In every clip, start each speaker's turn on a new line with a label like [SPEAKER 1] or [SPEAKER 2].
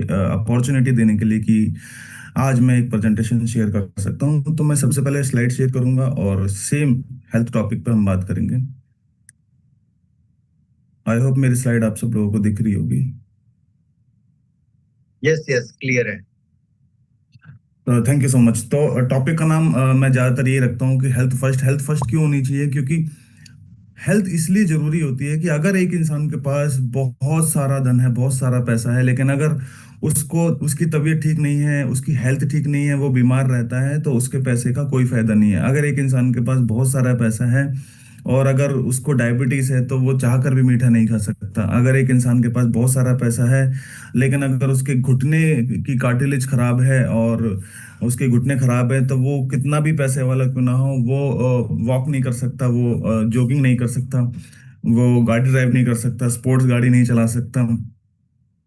[SPEAKER 1] Opportunity देने के लिए कि आज मैं एक प्रेजेंटेशन शेयर कर सकता हूँ। तो मैं सबसे पहले स्लाइड शेयर करूंगा और सेम हेल्थ टॉपिक पर हम बात करेंगे। आई होप मेरी स्लाइड आप सब लोगों को दिख रही होगी।
[SPEAKER 2] यस यस, क्लियर है।
[SPEAKER 1] Thank you so much. तो टॉपिक का नाम मैं ज़्यादातर ये रखता हूँ कि हेल्थ फर्स्ट। हेल्थ फर्स्ट क्यों होनी चाहिए? क्योंकि हेल्थ इसलिए जरूरी होती है कि अगर एक इंसान के पास बहुत सारा धन है, बहुत सारा पैसा है, लेकिन अगर उसको उसकी तबीयत ठीक नहीं है, उसकी हेल्थ ठीक नहीं है, वो बीमार रहता है, तो उसके पैसे का कोई फायदा नहीं है। अगर एक इंसान के पास बहुत सारा पैसा है और अगर उसको डायबिटीज है तो वो चाह कर भी मीठा नहीं खा सकता। अगर एक इंसान के पास बहुत सारा पैसा है लेकिन अगर उसके घुटने की कार्टिलेज खराब है और उसके घुटने खराब है, तो वो कितना भी पैसे वाला क्यों ना हो, वो वॉक नहीं कर सकता, वो जॉगिंग नहीं कर सकता, वो गाड़ी ड्राइव नहीं कर सकता, स्पोर्ट्स गाड़ी नहीं चला सकता,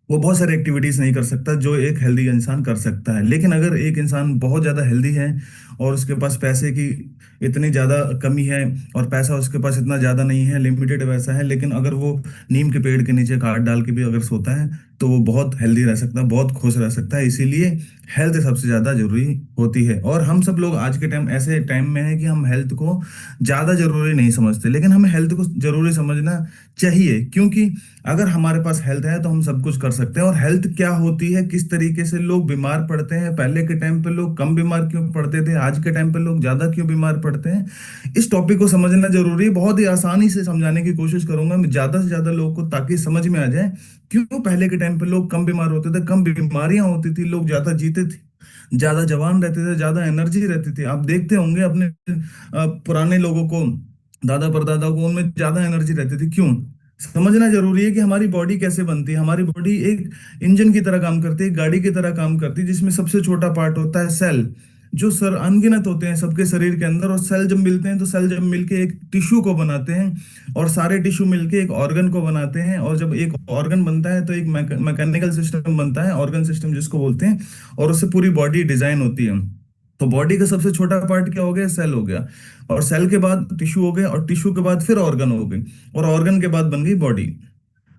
[SPEAKER 1] वो बहुत सारी एक्टिविटीज नहीं कर सकता जो एक हेल्दी इंसान कर सकता है। लेकिन अगर एक इंसान बहुत ज्यादा हेल्दी है और उसके पास पैसे की इतनी ज्यादा कमी है और पैसा उसके पास इतना ज्यादा नहीं है, लिमिटेड पैसा है, लेकिन अगर वो नीम के पेड़ के नीचे खाट डाल के भी अगर सोता है तो वो बहुत हेल्दी रह सकता है, बहुत खुश रह सकता है। इसीलिए हेल्थ सबसे ज्यादा जरूरी होती है। और हम सब लोग आज के टाइम ऐसे टाइम में है कि हम हेल्थ को ज्यादा जरूरी नहीं समझते, लेकिन हमें हेल्थ को जरूरी समझना चाहिए। क्योंकि अगर हमारे पास हेल्थ है तो हम सब कुछ कर सकते हैं। और हेल्थ क्या होती है, किस तरीके से लोग बीमार पड़ते हैं, पहले के टाइम पे लोग कम बीमार क्यों पड़ते थे, आज के टाइम पे लोग ज्यादा क्यों बीमार पड़ते हैं, इस टॉपिक को समझना जरूरी है। बहुत ही आसानी से समझाने की कोशिश करूंगा मैं ज्यादा से ज्यादा लोगों को, ताकि समझ में आ जाए क्यों पहले के टाइम पे लोग कम बीमार होते थे, कम बीमारियां होती थी, लोग ज्यादा जीते थे, ज्यादा जवान रहते थे, ज्यादा एनर्जी रहती थी। आप देखते होंगे अपने पुराने लोगों को, दादा परदादा को, उनमें ज्यादा एनर्जी रहती थी। क्यों? समझना जरूरी है कि हमारी बॉडी कैसे बनती है। हमारी बॉडी एक इंजन की तरह काम करती है, गाड़ी की तरह काम करती है, जिसमें सबसे छोटा पार्ट होता है सेल, जो सर अनगिनत होते हैं सबके शरीर के अंदर। और सेल जब मिलते हैं तो सेल जब मिलके एक टिश्यू को बनाते हैं और सारे टिश्यू मिलके एक ऑर्गन को बनाते हैं। और जब एक ऑर्गन बनता है तो एक मैकेनिकल सिस्टम बनता है, ऑर्गन सिस्टम जिसको बोलते हैं, और उससे पूरी बॉडी डिजाइन होती है। तो बॉडी का सबसे छोटा पार्ट क्या हो गया? सेल हो गया। और सेल के बाद टिश्यू हो गया और टिश्यू के बाद फिर ऑर्गन हो गई और ऑर्गन के बाद बन गई बॉडी।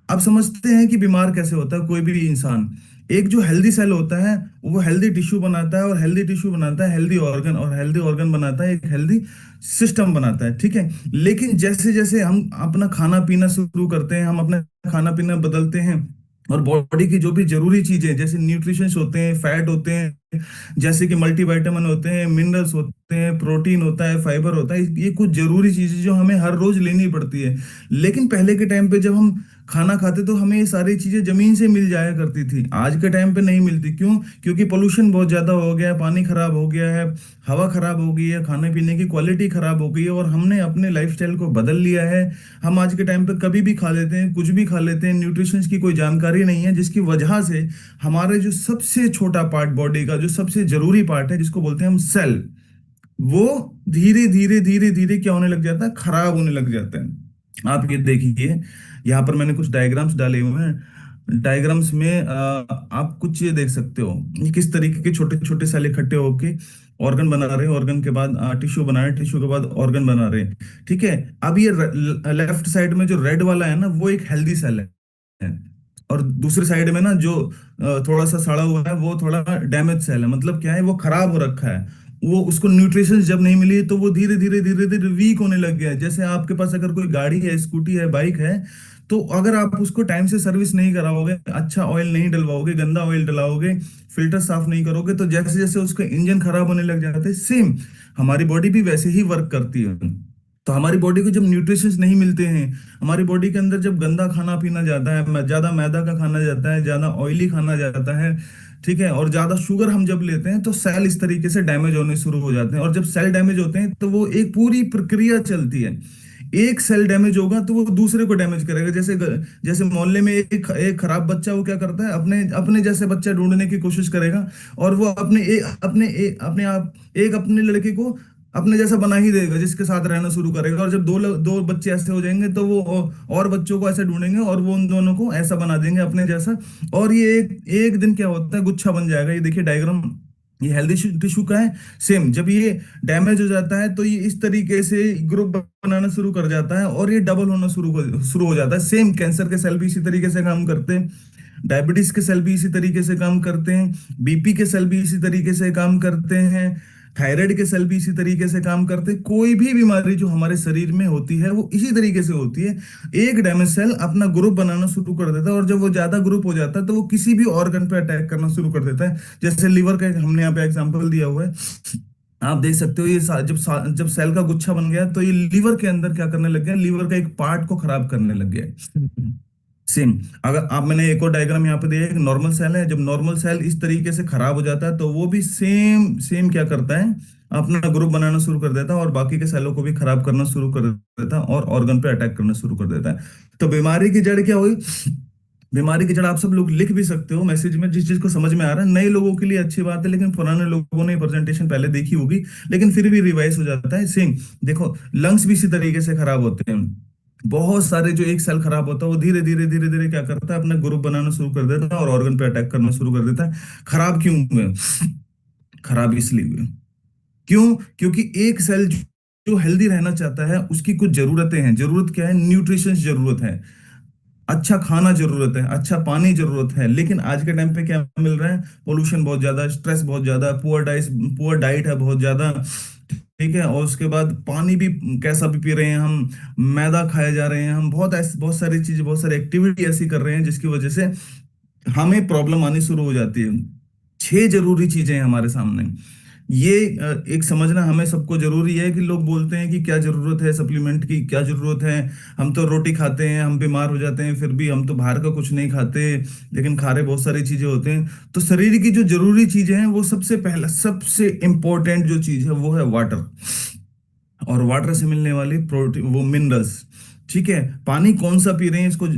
[SPEAKER 1] अब समझते हैं कि बीमार कैसे होता है कोई भी इंसान। एक जो हेल्दी सेल होता है वो हेल्दी टिश्यू बनाता है और हेल्दी टिश्यू बनाता है हेल्दी ऑर्गन और हेल्दी ऑर्गन बनाता है एक हेल्दी सिस्टम बनाता है। ठीक है। लेकिन जैसे जैसे हम अपना खाना पीना शुरू करते हैं, हम अपना खाना पीना बदलते हैं और बॉडी की जो भी जरूरी चीजें जैसे न्यूट्रिशंस होते हैं, फैट होते हैं, जैसे कि मल्टीविटामिन होते हैं, मिनरल्स होते हैं, प्रोटीन होता है, फाइबर होता है, ये कुछ जरूरी चीजें जो हमें हर रोज लेनी पड़ती है। लेकिन पहले के टाइम पे जब हम खाना खाते तो हमें ये सारी चीजें जमीन से मिल जाया करती थी, आज के टाइम पे नहीं मिलती। क्यों? क्योंकि पोल्यूशन बहुत ज्यादा हो गया है, पानी खराब हो गया है, हवा खराब हो गई है, खाने पीने की क्वालिटी खराब हो गई है और हमने अपने लाइफस्टाइल को बदल लिया है। हम आज के टाइम पे कभी भी खा लेते हैं, कुछ भी खा लेते हैं, न्यूट्रिशन की कोई जानकारी नहीं है, जिसकी वजह से हमारे जो सबसे छोटा पार्ट बॉडी का, जो सबसे जरूरी पार्ट है जिसको बोलते हैं हम सेल, वो धीरे धीरे धीरे धीरे क्या होने लग जाता है? खराब होने लग जाता है। आप ये देखिए, यहाँ पर मैंने कुछ डायग्राम्स डाले हुए हैं। डायग्राम्स में आप कुछ ये देख सकते हो, ये किस तरीके के छोटे छोटे सेल इकट्ठे होके ऑर्गन बना रहे हैं, ऑर्गन के बाद टिश्यू बना रहे हैं, टिश्यू के बाद ऑर्गन बना रहे हैं। ठीक है। अब ये लेफ्ट साइड में जो रेड वाला है ना, वो एक हेल्दी सेल है। और दूसरी साइड में ना जो थोड़ा सा सड़ा हुआ है, वो थोड़ा डैमेज सेल है। मतलब क्या है? वो खराब हो रखा है, वो उसको न्यूट्रिशन जब नहीं मिली तो वो धीरे धीरे धीरे धीरे वीक होने लग गया है। जैसे आपके पास अगर कोई गाड़ी है, स्कूटी है, बाइक है, तो अगर आप उसको टाइम से सर्विस नहीं कराओगे, अच्छा ऑयल नहीं डलवाओगे, गंदा ऑयल डलाओगे, फिल्टर साफ नहीं करोगे, तो जैसे जैसे उसका इंजन खराब होने लग जाता है, सेम हमारी बॉडी भी वैसे ही वर्क करती है। तो हमारी बॉडी को जब न्यूट्रिशंस नहीं मिलते हैं, हमारी बॉडी के अंदर जब गंदा खाना पीना जाता है, ज्यादा मैदा का खाना जाता है, ज्यादा ऑयली खाना जाता है, ठीक है, और ज्यादा शुगर हम जब लेते हैं, तो सेल इस तरीके से डैमेज होने शुरू हो जाते हैं। और जब सेल डैमेज होते हैं तो वो एक पूरी प्रक्रिया चलती है। एक सेल डैमेज होगा तो वो दूसरे को डैमेज करेगा। जैसे जैसे मोहल्ले में एक खराब बच्चा, वो क्या करता है? अपने अपने जैसे बच्चा ढूंढने की कोशिश करेगा और वो अपने आप एक अपने लड़के को अपने जैसा बना ही देगा, जिसके साथ रहना शुरू करेगा। और जब दो बच्चे ऐसे हो जाएंगे तो वो और बच्चों को ऐसे ढूंढेंगे और वो उन दोनों को ऐसा बना देंगे अपने जैसा। और ये एक एक दिन क्या होता है, गुच्छा बन जाएगा। ये देखिए डायग्राम, ये हेल्दी टिश्यू का है। सेम जब ये डैमेज हो जाता है तो ये इस तरीके से ग्रुप बनाना शुरू कर जाता है और ये डबल होना शुरू हो जाता है। सेम कैंसर के सेल भी इसी तरीके से काम करते हैं। डायबिटीज के सेल भी इसी तरीके से काम करते हैं, बीपी के सेल भी इसी तरीके से काम करते हैं, थायराइड के सेल भी इसी तरीके से काम करते हैं। कोई भी बीमारी जो हमारे शरीर में होती है वो इसी तरीके से होती है। एक डैमेज सेल अपना ग्रुप बनाना शुरू कर देता है, और जब वो ज्यादा ग्रुप हो जाता है तो वो किसी भी ऑर्गन पे अटैक करना शुरू कर देता है। जैसे लिवर का हमने यहाँ पे एग्जांपल दिया हुआ है। आप देख सकते हो ये जब सेल का गुच्छा बन गया तो ये लीवर के अंदर क्या करने लग गया, लीवर का एक पार्ट को खराब करने लग गया है। सेम, अगर आप, मैंने एक और डायग्राम यहाँ पे दिया है, एक नॉर्मल सेल है, जब नॉर्मल सेल इस तरीके से खराब हो जाता है तो वो भी सेम सेम क्या करता है, अपना ग्रुप बनाना शुरू कर देता है और बाकी के सेलों को भी खराब करना शुरू कर देता है और ऑर्गन पे अटैक करना शुरू कर देता है। तो बीमारी की जड़ क्या हुई? बीमारी की जड़ आप सब लोग लिख भी सकते हो मैसेज में, जिस चीज को समझ में आ रहा है। नए लोगों के लिए अच्छी बात है, लेकिन पुराने लोगों ने प्रेजेंटेशन पहले देखी होगी, लेकिन फिर भी रिवाइज हो जाता है। सेम देखो, लंग्स भी इसी तरीके से खराब होते हैं। बहुत सारे, जो एक सेल खराब होता है वो धीरे धीरे धीरे धीरे क्या करता है, अपना ग्रुप बनाना शुरू कर देता है और ऑर्गन पे अटैक करना शुरू कर देता है। खराब क्यों हुए? खराब इसलिए हुए, क्यों? क्योंकि एक सेल जो हेल्दी रहना चाहता है उसकी कुछ जरूरतें हैं। जरूरत क्या है? न्यूट्रिशन जरूरत है, अच्छा खाना जरूरत है, अच्छा पानी जरूरत है। लेकिन आज के टाइम पे क्या मिल रहा है? पोल्यूशन बहुत ज्यादा, स्ट्रेस बहुत ज्यादा, पुअर डाइट है बहुत ज्यादा, ठीक है। और उसके बाद पानी भी कैसा भी पी रहे हैं हम, मैदा खाए जा रहे हैं हम, बहुत सारी चीजें, बहुत सारी एक्टिविटी ऐसी कर रहे हैं जिसकी वजह से हमें प्रॉब्लम आनी शुरू हो जाती है। छह जरूरी चीजें हैं हमारे सामने। ये एक समझना हमें सबको जरूरी है कि लोग बोलते हैं कि क्या जरूरत है सप्लीमेंट की, क्या जरूरत है, हम तो रोटी खाते हैं, हम बीमार हो जाते हैं, फिर भी हम तो बाहर का कुछ नहीं खाते, लेकिन खा रहे बहुत सारी चीजें होते हैं। तो शरीर की जो जरूरी चीजें हैं, वो सबसे पहला, सबसे इंपॉर्टेंट जो चीज है वो है वाटर, और वाटर से मिलने वाली प्रोटीन, वो मिनरल्स। ठीक है, पानी कौन सा पी रहे हैं इसको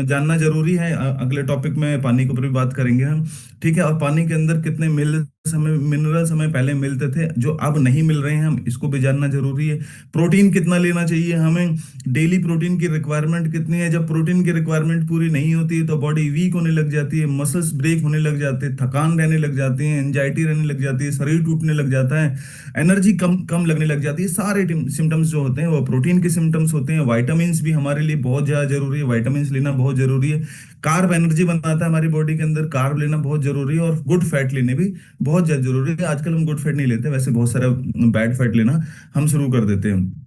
[SPEAKER 1] जानना जरूरी है। अगले टॉपिक में पानी के ऊपर भी बात करेंगे हम, ठीक है। और पानी के अंदर कितने मिनरल्स हमें पहले मिलते थे जो अब नहीं मिल रहे हैं, हम इसको भी जानना जरूरी है। प्रोटीन कितना लेना चाहिए हमें, डेली प्रोटीन की रिक्वायरमेंट कितनी है। जब प्रोटीन की रिक्वायरमेंट पूरी नहीं होती है तो बॉडी वीक होने लग जाती है, मसल्स ब्रेक होने लग जाते हैं, थकान रहने लग जाती है, एंजाइटी रहने लग जाती है, शरीर टूटने लग जाता है, एनर्जी कम कम लगने लग जाती है। सारे सिम्टम्स जो होते हैं वो प्रोटीन के सिम्टम्स होते हैं। विटामिन्स भी हमारे लिए बहुत ज्यादा जरूरी है, विटामिन्स लेना बहुत जरूरी है। कार्ब एनर्जी बनाता है हमारी बॉडी के अंदर, कार्ब लेना बहुत जरूरी है, और गुड फैट लेने भी बहुत ज्यादा जरूरी है। आजकल हम गुड फैट नहीं लेते, वैसे बहुत सारा बैड फैट लेना हम शुरू कर देते हैं।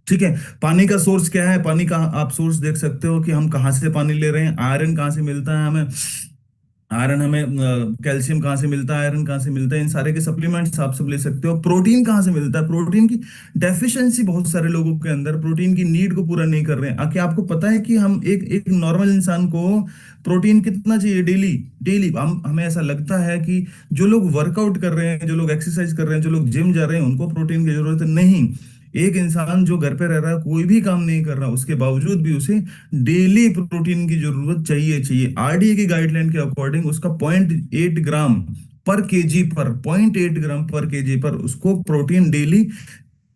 [SPEAKER 1] ठीक है, पानी का सोर्स क्या है? पानी का आप सोर्स देख सकते हो कि हम कहाँ से पानी ले रहे हैं। आयरन कहाँ से मिलता है हमें? आयरन हमें, कैल्शियम कहाँ से मिलता है, आयरन कहाँ से मिलता है, इन सारे के सप्लीमेंट्स आप सब ले सकते हो। प्रोटीन कहाँ से मिलता है? प्रोटीन की डेफिशिएंसी बहुत सारे लोगों के अंदर, प्रोटीन की नीड को पूरा नहीं कर रहे हैं। क्या आपको पता है कि हम एक एक नॉर्मल इंसान को प्रोटीन कितना चाहिए डेली? डेली हमें ऐसा लगता है कि जो लोग वर्कआउट कर रहे हैं, जो लोग एक्सरसाइज कर रहे हैं, जो लोग जिम जा रहे हैं, उनको प्रोटीन की जरूरत नहीं। एक इंसान जो घर पे रह रहा है, कोई भी काम नहीं कर रहा, उसके बावजूद भी उसे डेली प्रोटीन की जरूरत चाहिए चाहिए। आरडीए की गाइडलाइन के अकॉर्डिंग उसका 0.8 ग्राम पर केजी पर, 0.8 ग्राम पर केजी पर उसको प्रोटीन डेली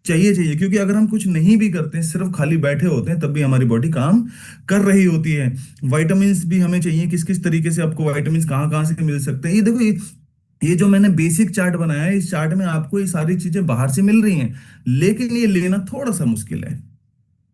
[SPEAKER 1] चाहिए चाहिए। क्योंकि अगर हम कुछ नहीं भी करते हैं, सिर्फ खाली बैठे होते हैं, तब भी हमारी बॉडी काम कर रही होती है। विटामिन्स भी हमें चाहिए। किस किस तरीके से आपको विटामिन्स कहाँ कहाँ से मिल सकते हैं? ये देखो, ये जो मैंने बेसिक चार्ट बनाया है, इस चार्ट में आपको ये सारी चीजें बाहर से मिल रही हैं, लेकिन ये लेना थोड़ा सा मुश्किल है,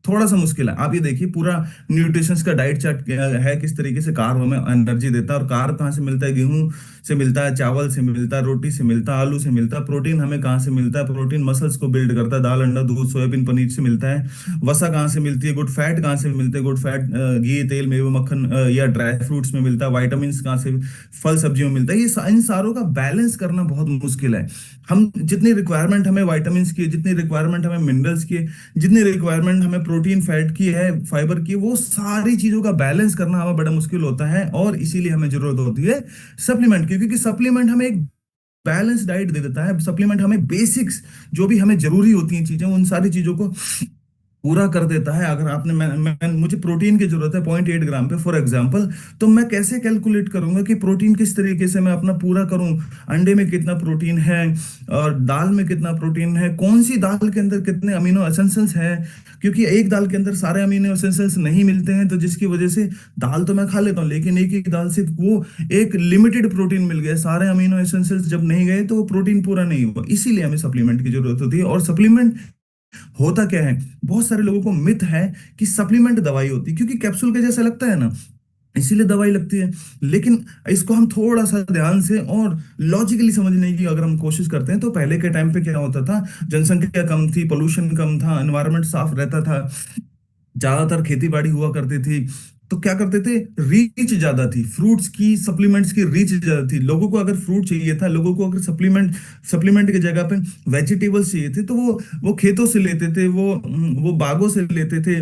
[SPEAKER 1] थोड़ा सा मुश्किल है। आप ये देखिए, पूरा न्यूट्रिशंस का डाइट चार्ट है, किस तरीके से कार्ब हमें एनर्जी देता है। और कार्ब कहाँ से मिलता है? गेहूं से मिलता है, चावल से मिलता है, रोटी से मिलता है, आलू से मिलता है। प्रोटीन हमें कहाँ से मिलता है? प्रोटीन मसल्स को बिल्ड करता है, दाल, अंडा, दूध, सोयाबीन, पनीर से मिलता है। वसा कहाँ से मिलती है? गुड फैट कहाँ से मिलते हैं? गुड फैट घी, तेल, मेवे, मक्खन या ड्राई फ्रूट्स में मिलता है। विटामिन कहाँ से? फल सब्जियों में मिलता है। इन सारों का बैलेंस करना बहुत मुश्किल है। हम जितनी रिक्वायरमेंट हमें विटामिन की, जितनी रिक्वायरमेंट हमें मिनरल्स की, जितनी रिक्वायरमेंट हमें प्रोटीन फैट की है, फाइबर की, वो सारी चीजों का बैलेंस करना हमें बड़ा मुश्किल होता है। और इसीलिए हमें जरूरत होती है सप्लीमेंट की, क्योंकि सप्लीमेंट हमें एक बैलेंस डाइट दे देता है। सप्लीमेंट हमें बेसिक्स, जो भी हमें जरूरी होती हैं चीजें, उन सारी चीजों को पूरा कर देता है। अगर आपने मुझे प्रोटीन की जरूरत है 0.8 ग्राम पे, फॉर एग्जांपल, तो मैं कैसे कैलकुलेट करूंगा कि प्रोटीन किस तरीके से मैं अपना पूरा करूं? अंडे में कितना प्रोटीन है, और दाल में कितना प्रोटीन है, कौन सी दाल के अंदर कितने अमीनो एसेंशियल्स हैं? क्योंकि एक दाल के अंदर सारे अमीनो एसेंशियल्स नहीं मिलते हैं, तो जिसकी वजह से दाल तो मैं खा लेता हूँ, लेकिन एक ही दाल से वो एक लिमिटेड प्रोटीन मिल गया, सारे अमीनो एसेंशियल्स जब नहीं गए तो वो प्रोटीन पूरा नहीं हुआ। इसीलिए हमें सप्लीमेंट की जरूरत होती है। और सप्लीमेंट होता क्या है? बहुत सारे लोगों को मिथ है कि सप्लीमेंट दवाई होती है, क्योंकि कैप्सूल के जैसा लगता है ना। इसीलिए दवाई लगती है। लेकिन इसको हम थोड़ा सा ध्यान से और लॉजिकली समझने की अगर हम कोशिश करते हैं, तो पहले के टाइम पे क्या होता था, जनसंख्या कम थी, पोल्यूशन कम था, एनवायरनमेंट साफ रहता था, ज्यादातर खेती बाड़ी हुआ करती थी। तो क्या करते थे, रीच ज्यादा थी, फ्रूट्स की सप्लीमेंट्स की रीच ज्यादा थी। लोगों को अगर फ्रूट चाहिए था, लोगों को अगर सप्लीमेंट की जगह पे वेजिटेबल्स चाहिए थे, तो वो खेतों से लेते थे, वो बागों से लेते थे,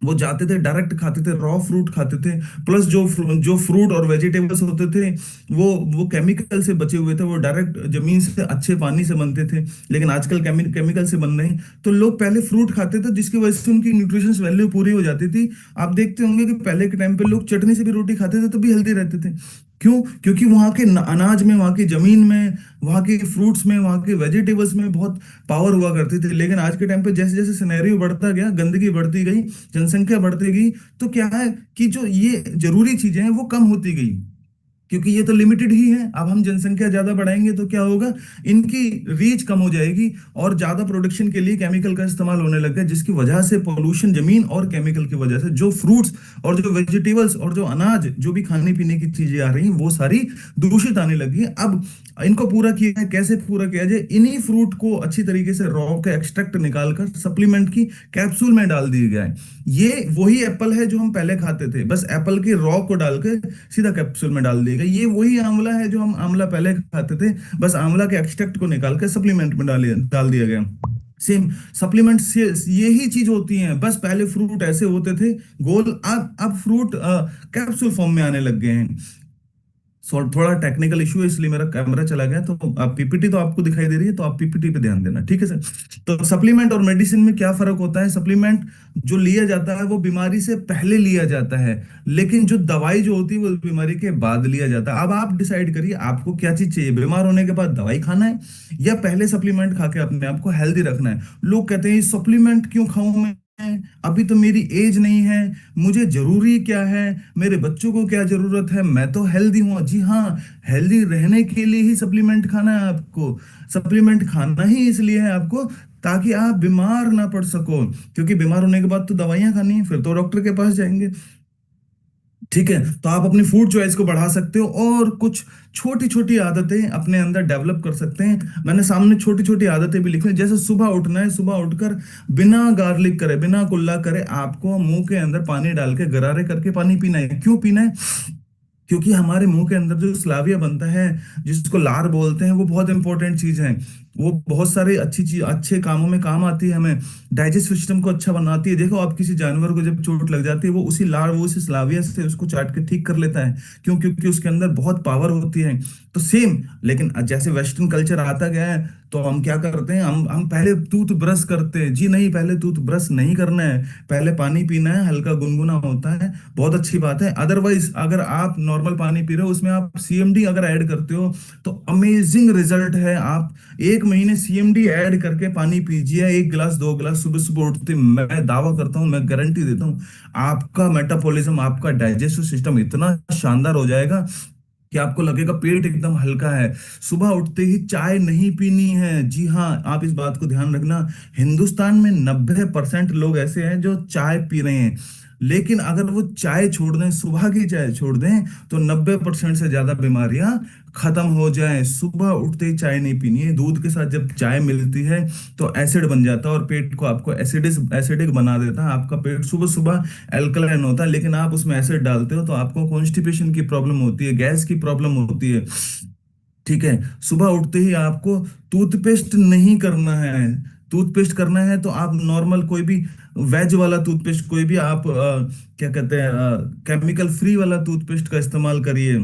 [SPEAKER 1] वो जाते थे डायरेक्ट खाते थे, रॉ फ्रूट खाते थे। प्लस जो फ्रूट और वेजिटेबल्स होते थे, वो केमिकल से बचे हुए थे, वो डायरेक्ट जमीन से अच्छे पानी से बनते थे। लेकिन आजकल केमिकल से बन रहे हैं। तो लोग पहले फ्रूट खाते थे, जिसकी वजह से उनकी न्यूट्रिशंस वैल्यू पूरी हो जाती थी। आप देखते होंगे कि पहले के टाइम पे लोग चटनी से भी रोटी खाते थे तो भी हेल्दी रहते थे। क्यों? क्योंकि वहां के अनाज में, वहां की जमीन में, वहां के फ्रूट्स में, वहां के वेजिटेबल्स में बहुत पावर हुआ करती थी। लेकिन आज के टाइम पे जैसे जैसे सिनेरियो बढ़ता गया, गंदगी बढ़ती गई, जनसंख्या बढ़ती गई, तो क्या है कि जो ये जरूरी चीजें हैं वो कम होती गई। क्योंकि ये तो लिमिटेड ही है। अब हम जनसंख्या ज्यादा बढ़ाएंगे तो क्या होगा, इनकी रीच कम हो जाएगी, और ज्यादा प्रोडक्शन के लिए केमिकल का इस्तेमाल होने लग गया, जिसकी वजह से पोल्यूशन, जमीन और केमिकल की वजह से जो फ्रूट्स और जो वेजिटेबल्स और जो अनाज, जो भी खाने पीने की चीजें आ रही हैं, वो सारी दूषित आने लगी हैं। अब इनको पूरा किया है, कैसे पूरा किया जाए, इन्हीं फ्रूट को अच्छी तरीके से रॉ का एक्सट्रैक्ट निकालकर सप्लीमेंट की कैप्सूल में डाल दिया गया है। ये वही एप्पल है जो हम पहले खाते थे, बस एप्पल के रॉ को डाल के सीधा कैप्सूल में डाल दिया गया। ये वही आंवला है जो हम आंवला पहले खाते थे, बस आंवला के एक्सट्रैक्ट को निकाल के सप्लीमेंट में डाल दिया गया। सेम सप्लीमेंट से यही चीज होती है, बस पहले फ्रूट ऐसे होते थे गोल, अब फ्रूट कैप्सूल फॉर्म में आने लग गए हैं। थोड़ा टेक्निकल इशू है, इसलिए मेरा कैमरा चला गया। तो आप पीपीटी तो आपको दिखाई दे रही है, तो आप पीपीटी पे ध्यान देना, ठीक है सर। तो सप्लीमेंट और मेडिसिन में क्या फर्क होता है? सप्लीमेंट जो लिया जाता है वो बीमारी से पहले लिया जाता है, लेकिन जो दवाई जो होती है वो बीमारी के बाद लिया जाता है। अब आप डिसाइड करिए आपको क्या चीज चाहिए, बीमार होने के बाद दवाई खाना है, या पहले सप्लीमेंट खा के अपने आप को हेल्दी रखना है। लोग कहते हैं सप्लीमेंट क्यों खाऊं मैं, अभी तो मेरी एज नहीं है, मुझे जरूरी क्या है, मेरे बच्चों को क्या जरूरत है, मैं तो हेल्दी हूँ। जी हाँ, हेल्दी रहने के लिए ही सप्लीमेंट खाना है आपको। सप्लीमेंट खाना ही इसलिए है आपको, ताकि आप बीमार ना पड़ सको। क्योंकि बीमार होने के बाद तो दवाइयां खानी है, फिर तो डॉक्टर के पास जाएंगे। ठीक है, तो आप अपनी फूड चॉइस को बढ़ा सकते हो, और कुछ छोटी छोटी आदतें अपने अंदर डेवलप कर सकते हैं। मैंने सामने छोटी छोटी आदतें भी लिखी हैं, जैसे सुबह उठना है, सुबह उठकर बिना गार्लिक करे, बिना कुल्ला करे, आपको मुंह के अंदर पानी डाल के गरारे करके पानी पीना है। क्यों पीना है? क्योंकि हमारे मुंह के अंदर जो स्लाविया बनता है, जिसको लार बोलते हैं, वो बहुत इंपॉर्टेंट चीज है। वो बहुत सारे अच्छी चीज, अच्छे कामों में काम आती है, हमें डाइजेस्ट सिस्टम को अच्छा बनाती है। देखो, आप किसी जानवर को जब चोट लग जाती है, वो उसी लार, वो उसी स्लाविया से उसको चाट के ठीक कर लेता है। क्यों? क्योंकि उसके अंदर बहुत पावर होती है। तो सेम, लेकिन जैसे वेस्टर्न कल्चर आता गया है, तो हम क्या करते हैं, हम पहले टूथ ब्रश करते हैं। जी नहीं, पहले टूथ ब्रश नहीं करना है, पहले पानी पीना है, हल्का गुनगुना होता है, बहुत अच्छी बात है। अदरवाइज अगर आप नॉर्मल पानी पी रहे हो, उसमें आप सीएमडी अगर ऐड करते हो, तो अमेजिंग रिजल्ट है। आप 1 महीने सीएमडी ऐड करके पानी पीजिए, 1 गिलास 2 गिलास सुबह सुबह उठते, मैं दावा करता हूँ, मैं गारंटी देता हूँ, आपका मेटाबॉलिज्म, आपका डाइजेस्टिव सिस्टम इतना शानदार हो जाएगा कि आपको लगेगा पेट एकदम हल्का है। सुबह उठते ही चाय नहीं पीनी है। जी हाँ, आप इस बात को ध्यान रखना, हिंदुस्तान में 90% लोग ऐसे हैं जो चाय पी रहे हैं। लेकिन अगर वो चाय छोड़ दें, सुबह की चाय छोड़ दें, तो 90% से ज्यादा बीमारियां खत्म हो जाएं। सुबह उठते ही चाय नहीं पीनी है। दूध के साथ जब चाय मिलती है, तो एसिड बन जाता है, और पेट को आपको एसिडिक बना देता है। आपका पेट सुबह सुबह एल्कलाइन होता है, लेकिन आप उसमें एसिड डालते हो, तो आपको कॉन्स्टिपेशन की प्रॉब्लम होती है, गैस की प्रॉब्लम होती है। ठीक है, सुबह उठते ही आपको टूथपेस्ट नहीं करना है। टूथपेस्ट करना है तो आप नॉर्मल कोई भी वेज वाला टूथपेस्ट, कोई भी आप क्या कहते हैं, केमिकल फ्री वाला टूथपेस्ट का इस्तेमाल करिए।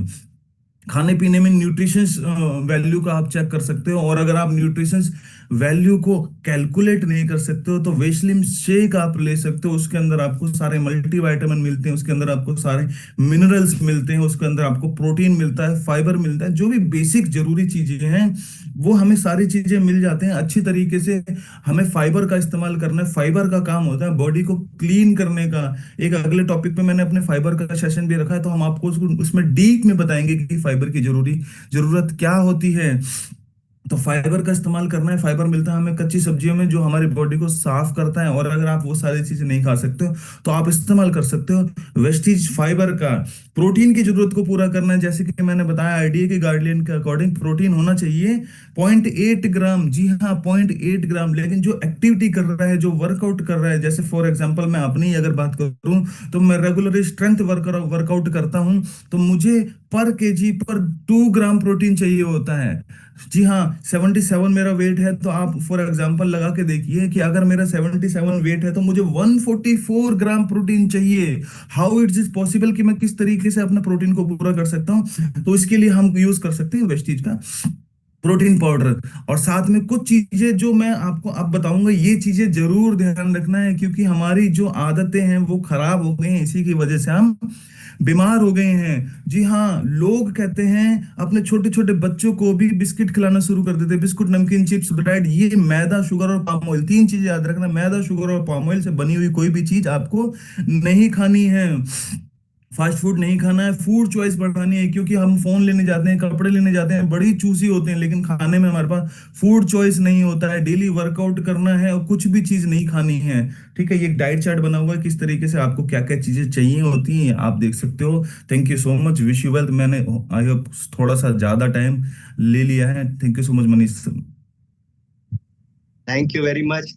[SPEAKER 1] खाने पीने में न्यूट्रिशंस वैल्यू का आप चेक कर सकते हो, और अगर आप न्यूट्रिशंस वैल्यू को कैलकुलेट नहीं कर सकते हो, तो वेस्लिम शेक आप ले सकते हो। उसके अंदर आपको सारे मल्टीविटामिन मिलते हैं, उसके अंदर आपको सारे मिनरल्स मिलते हैं, उसके अंदर आपको प्रोटीन मिलता है, फाइबर मिलता है, जो भी बेसिक जरूरी चीजें हैं, वो हमें सारी चीजें मिल जाते हैं अच्छी तरीके से। हमें फाइबर का इस्तेमाल करना है। फाइबर का काम होता है बॉडी को क्लीन करने का। एक अगले टॉपिक पे मैंने अपने फाइबर का सेशन भी रखा है, तो हम आपको उसमें डीप में बताएंगे कि फाइबर की जरूरत क्या होती है। तो फाइबर का इस्तेमाल करना है। फाइबर मिलता है हमें कच्ची सब्जियों में, जो हमारी बॉडी को साफ करता है। और अगर आप वो सारी चीजें नहीं खा सकते हो तो आप इस्तेमाल कर सकते हो वेस्टीज फाइबर का। प्रोटीन की जरूरत को पूरा करना है, जैसे कि मैंने बताया आईडीए के गाइडलाइन के अकॉर्डिंग प्रोटीन होना चाहिए 0.8 ग्राम। जी हाँ, 0.8 ग्राम। लेकिन जो एक्टिविटी कर रहा है, जो वर्कआउट कर रहा है, जैसे फॉर एग्जांपल मैं अपनी अगर बात करूं, तो मैं रेगुलरली स्ट्रेंथ वर्कआउट करता हूं, तो मुझे पर केजी पर 2 ग्राम प्रोटीन चाहिए होता है। जी हाँ, 77 मेरा वेट है, तो आप फॉर एग्जांपल लगा के देखिए कि अगर मेरा 77 वेट है तो मुझे 144 ग्राम प्रोटीन चाहिए। हाउ इट इज पॉसिबल, कि मैं किस तरीके से अपना प्रोटीन को पूरा कर सकता हूँ? तो इसके लिए हम यूज कर सकते हैं वेस्टीज का प्रोटीन पाउडर। और साथ में कुछ चीजें जो मैं आपको अब बताऊंगा, ये चीजें जरूर ध्यान रखना है, क्योंकि हमारी जो आदतें हैं वो खराब हो गई हैं, इसी की वजह से हम बीमार हो गए हैं। जी हाँ, लोग कहते हैं अपने छोटे छोटे बच्चों को भी बिस्किट खिलाना शुरू कर देते हैं। बिस्कुट, नमकीन, चिप्स, ब्रेड, ये मैदा, शुगर और पाम ऑयल, तीन चीजें याद रखना। मैदा, शुगर और पाम ऑयल से बनी हुई कोई भी चीज आपको नहीं खानी है। फास्ट फूड नहीं खाना है। फूड चॉइस बढ़ानी है, क्योंकि हम फोन लेने जाते हैं, कपड़े लेने जाते हैं, बड़ी चूजी होते हैं, लेकिन खाने में हमारे पास फूड चॉइस नहीं होता है। डेली वर्कआउट करना है और कुछ भी चीज नहीं खानी है। ठीक है, ये एक डाइट चार्ट बना हुआ है, किस तरीके से आपको क्या क्या चीजें चाहिए होती हैं, आप देख सकते हो। Thank you so much, wish you wealth. मैंने आई होप थोड़ा सा ज्यादा टाइम ले लिया है। Thank you so much Manish.
[SPEAKER 2] Thank you very much.